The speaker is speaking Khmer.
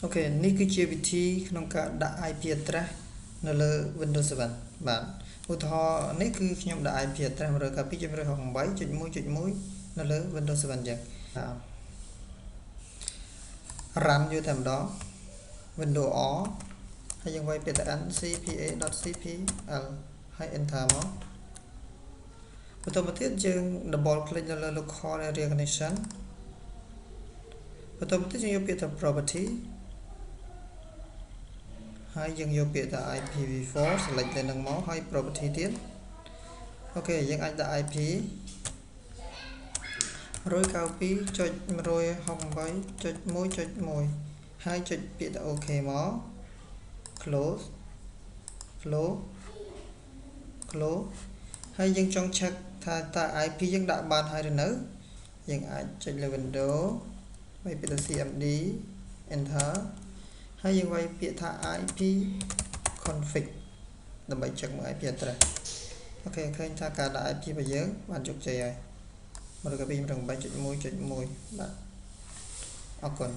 ok នេះគឺជាវិធីក្នុងការដាក់ IP address នៅលើ Windows 7 បាទឧទាហរណ៍នេះគឺខ្ញុំដាក់ IP address 192.1.1 នៅលើ Windows 7 អញ្ចឹង run យកតែម្ដង Windows O ហើយយើងវាយពាក្យថា ncpa.cpl ហើយ enter មកបន្តមកទៀតយើង double click នៅលើ local area connection បន្តមកទៀតយើងយកពាក្យថា property ហើយយើងយកពាក្យថា IPv4 select ទៅនឹងមកហើយ property ទៀតអូខេយើងអាចដាក់ IP 192.168.1.1 ហើយចុចពាក្យថា OK មក close ហើយយើងចង់ check ថាតើ IP យើងដាក់បានហើយឬនៅយើងអាចចុចលើ window វាយពាក្យថា cmd enter ហើយយើងវាយពាក្យថា IP config ដើម្បី check មើល IP address អូខេឃើញថាការដាក់ IP របស់យើងបានជោគជ័យហើយ192.1.1 បាទអរគុណ